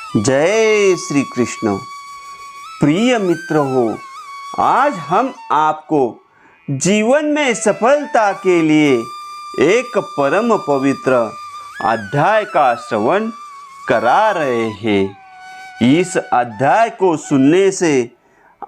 जय श्री कृष्ण। प्रिय मित्र हो, आज हम आपको जीवन में सफलता के लिए एक परम पवित्र अध्याय का श्रवण करा रहे हैं। इस अध्याय को सुनने से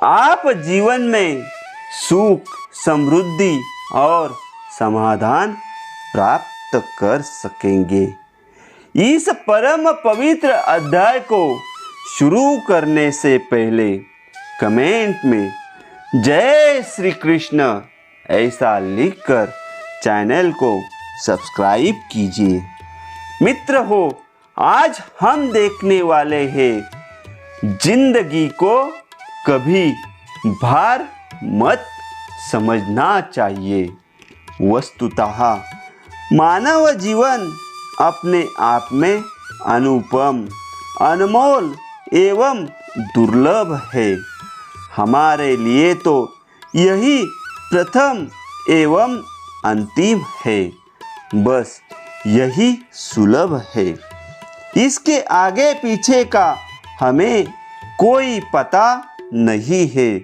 आप जीवन में सुख, समृद्धि और समाधान प्राप्त कर सकेंगे। इस परम पवित्र अध्याय को शुरू करने से पहले कमेंट में जय श्री कृष्ण ऐसा लिखकर चैनल को सब्सक्राइब कीजिए। मित्र हो, आज हम देखने वाले हैं जिंदगी को कभी भार मत समझना चाहिए। वस्तुतः मानव जीवन अपने आप में अनुपम, अनमोल एवं दुर्लभ है। हमारे लिए तो यही प्रथम एवं अंतिम है, बस यही सुलभ है। इसके आगे पीछे का हमें कोई पता नहीं है।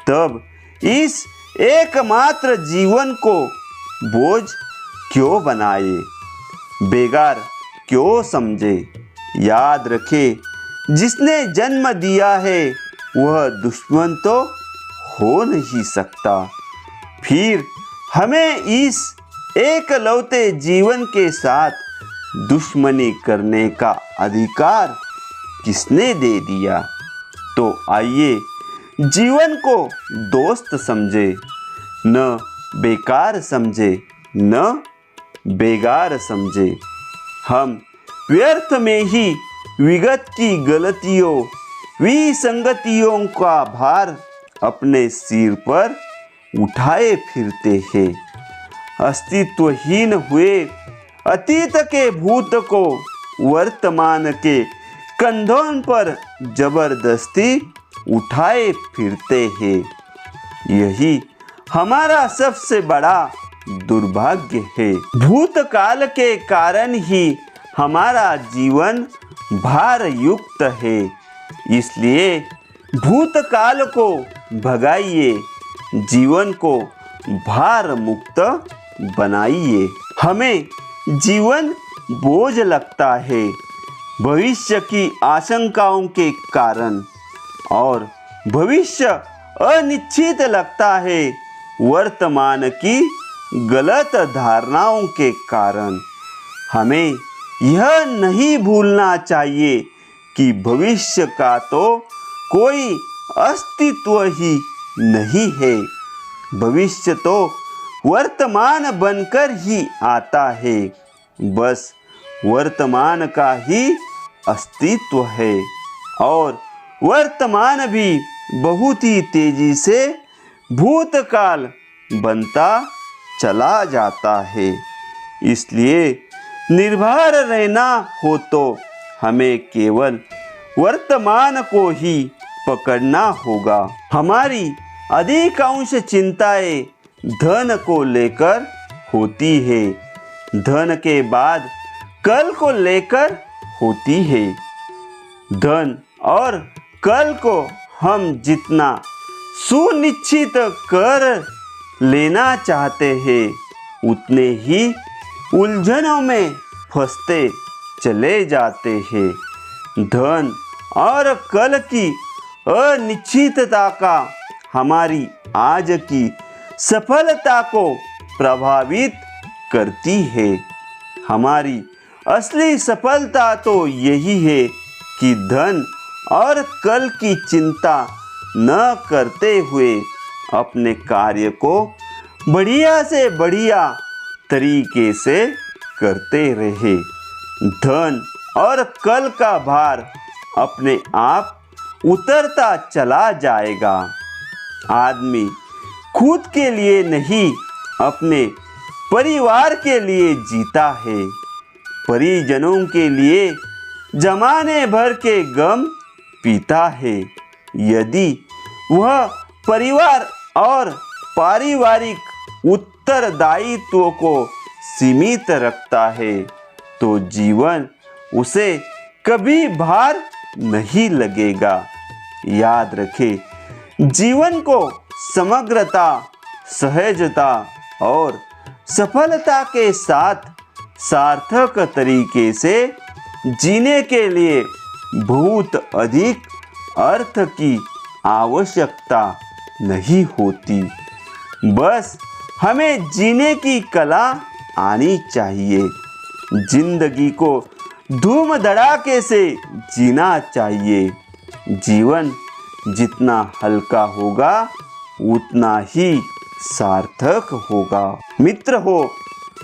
तब इस एकमात्र जीवन को बोझ क्यों बनाए, बेकार क्यों समझे। याद रखे, जिसने जन्म दिया है वह दुश्मन तो हो नहीं सकता। फिर हमें इस एकलौते जीवन के साथ दुश्मनी करने का अधिकार किसने दे दिया। तो आइए जीवन को दोस्त समझे, न बेकार समझे, न बेगार समझे। हम व्यर्थ में ही विगत की गलतियों, विसंगतियों का भार अपने सिर पर उठाए फिरते हैं। अस्तित्वहीन हुए अतीत के भूत को वर्तमान के कंधों पर जबरदस्ती उठाए फिरते हैं। यही हमारा सबसे बड़ा दुर्भाग्य है। भूतकाल के कारण ही हमारा जीवन भार युक्त है। इसलिए भूतकाल को भगाइए, जीवन को भार मुक्त बनाइए। हमें जीवन बोझ लगता है भविष्य की आशंकाओं के कारण, और भविष्य अनिश्चित लगता है वर्तमान की गलत धारणाओं के कारण। हमें यह नहीं भूलना चाहिए कि भविष्य का तो कोई अस्तित्व ही नहीं है। भविष्य तो वर्तमान बनकर ही आता है, बस वर्तमान का ही अस्तित्व है। और वर्तमान भी बहुत ही तेजी से भूतकाल बनता चला जाता है। इसलिए निर्भर रहना हो तो हमें केवल वर्तमान को ही पकड़ना होगा। हमारी अधिकांश चिंताएं धन को लेकर होती है, धन के बाद कल को लेकर होती है। धन और कल को हम जितना सुनिश्चित कर लेना चाहते हैं, उतने ही उलझनों में फंसते चले जाते हैं। धन और कल की अनिश्चितता का हमारी आज की सफलता को प्रभावित करती है। हमारी असली सफलता तो यही है कि धन और कल की चिंता न करते हुए अपने कार्य को बढ़िया से बढ़िया तरीके से करते रहे। धन और कल का भार अपने आप उतरता चला जाएगा। आदमी खुद के लिए नहीं, अपने परिवार के लिए जीता है। परिजनों के लिए जमाने भर के गम पीता है। यदि वह परिवार और पारिवारिक उत्तरदायित्व को सीमित रखता है तो जीवन उसे कभी भार नहीं लगेगा। याद रखें, जीवन को समग्रता, सहजता और सफलता के साथ सार्थक तरीके से जीने के लिए बहुत अधिक अर्थ की आवश्यकता नहीं होती। बस हमें जीने की कला आनी चाहिए। जिंदगी को धूम धड़ाके से जीना चाहिए। जीवन जितना हल्का होगा उतना ही सार्थक होगा। मित्र हो,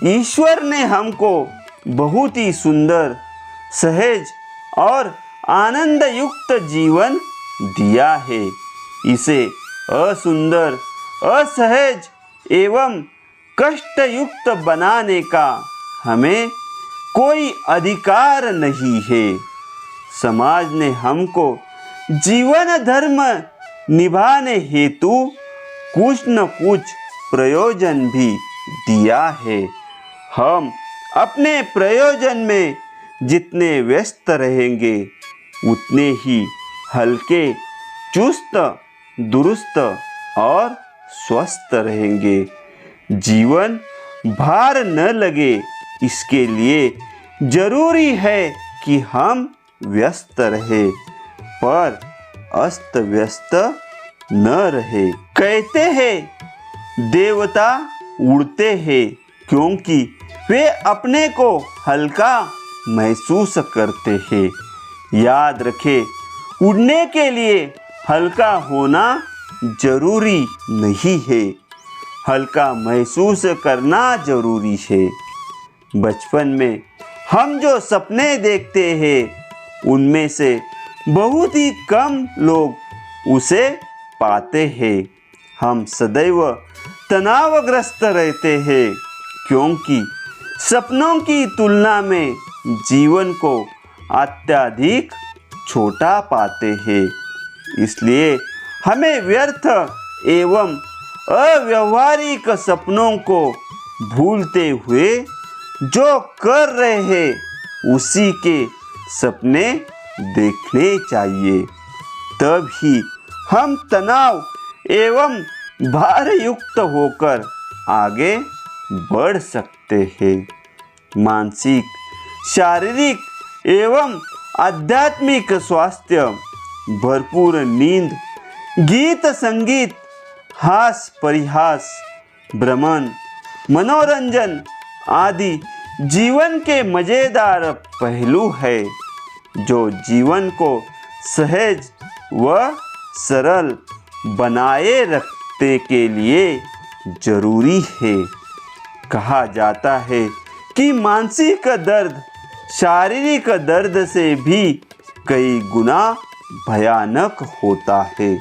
ईश्वर ने हमको बहुत ही सुंदर, सहज और आनंद युक्त जीवन दिया है। इसे असुंदर, असहज एवं कष्टयुक्त बनाने का हमें कोई अधिकार नहीं है। समाज ने हमको जीवन धर्म निभाने हेतु कुछ न कुछ प्रयोजन भी दिया है। हम अपने प्रयोजन में जितने व्यस्त रहेंगे उतने ही हल्के, चुस्त, दुरुस्त और स्वस्थ रहेंगे। जीवन भार न लगे, इसके लिए जरूरी है कि हम व्यस्त रहे, पर अस्त व्यस्त न रहे। कहते हैं देवता उड़ते हैं क्योंकि वे अपने को हल्का महसूस करते हैं। याद रखें, उड़ने के लिए हल्का होना जरूरी नहीं है, हल्का महसूस करना जरूरी है। बचपन में हम जो सपने देखते हैं उनमें से बहुत ही कम लोग उसे पाते हैं। हम सदैव तनावग्रस्त रहते हैं क्योंकि सपनों की तुलना में जीवन को अत्यधिक छोटा पाते हैं। इसलिए हमें व्यर्थ एवं अव्यवहारिक सपनों को भूलते हुए जो कर रहे हैं उसी के सपने देखने चाहिए। तब ही हम तनाव एवं भार युक्त होकर आगे बढ़ सकते हैं। मानसिक, शारीरिक एवं आध्यात्मिक स्वास्थ्य, भरपूर नींद, गीत संगीत, हास परिहास, भ्रमण, मनोरंजन आदि जीवन के मजेदार पहलू है जो जीवन को सहज व सरल बनाए रखने के लिए जरूरी है। कहा जाता है कि मानसिक दर्द शारीरिक दर्द से भी कई गुना भयानक होता है।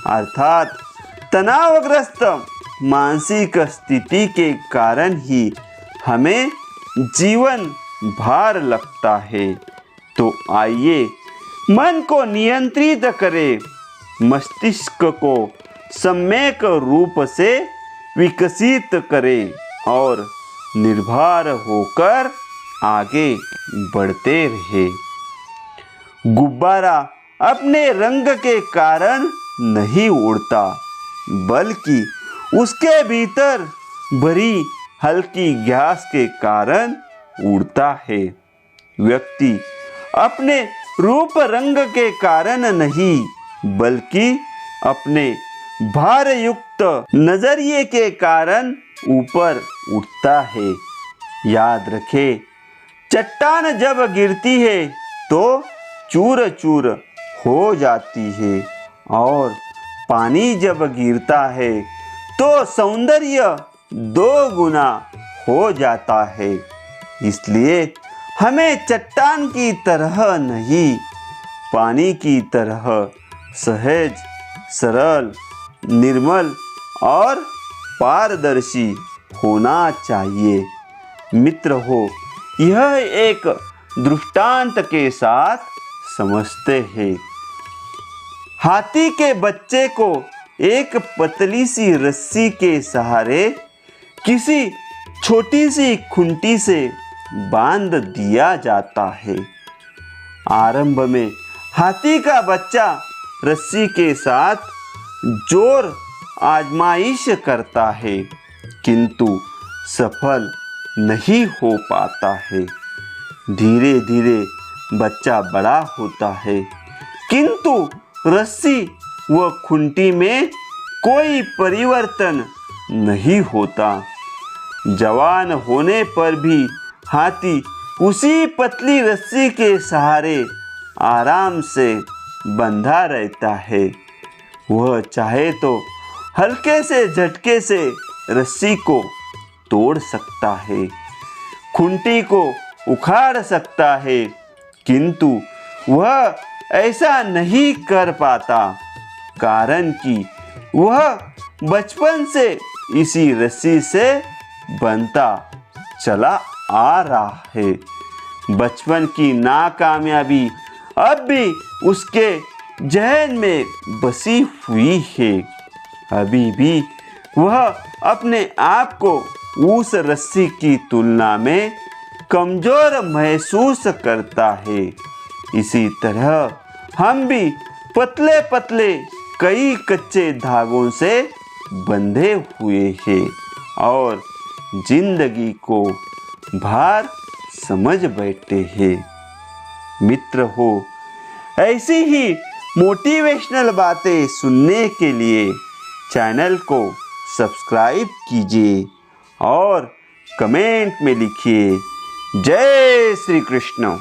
अर्थात तनावग्रस्त मानसिक स्थिति के कारण ही हमें जीवन भार लगता है। तो आइए मन को नियंत्रित करें, मस्तिष्क को सम्यक रूप से विकसित करें और निर्भर होकर आगे बढ़ते रहे। गुब्बारा अपने रंग के कारण नहीं उड़ता, बल्कि उसके भीतर भरी हल्की गैस के कारण उड़ता है। व्यक्ति अपने रूप रंग के कारण नहीं, बल्कि अपने भार युक्त नजरिए के कारण ऊपर उठता है। याद रखें, चट्टान जब गिरती है तो चूर चूर हो जाती है और पानी जब गिरता है तो सौंदर्य 2 गुना हो जाता है। इसलिए हमें चट्टान की तरह नहीं, पानी की तरह सहज, सरल, निर्मल और पारदर्शी होना चाहिए। मित्र हो, यह एक दृष्टांत के साथ समझते हैं। हाथी के बच्चे को एक पतली सी रस्सी के सहारे किसी छोटी सी खूंटी से बांध दिया जाता है। आरंभ में हाथी का बच्चा रस्सी के साथ जोर आजमाइश करता है, किंतु सफल नहीं हो पाता है। धीरे धीरे बच्चा बड़ा होता है, किंतु रस्सी व खूंटी में कोई परिवर्तन नहीं होता। जवान होने पर भी हाथी उसी पतली रस्सी के सहारे आराम से बंधा रहता है। वह चाहे तो हल्के से झटके से रस्सी को तोड़ सकता है, खूंटी को उखाड़ सकता है, किंतु वह ऐसा नहीं कर पाता, कारण कि वह बचपन से इसी रस्सी से बंधा चला आ रहा है। बचपन की नाकामयाबी अब भी उसके जहन में बसी हुई है। अभी भी वह अपने आप को उस रस्सी की तुलना में कमजोर महसूस करता है। इसी तरह हम भी पतले पतले कई कच्चे धागों से बंधे हुए हैं और जिंदगी को भार समझ बैठे हैं। मित्र हो, ऐसी ही मोटिवेशनल बातें सुनने के लिए चैनल को सब्सक्राइब कीजिए और कमेंट में लिखिए जय श्री कृष्ण।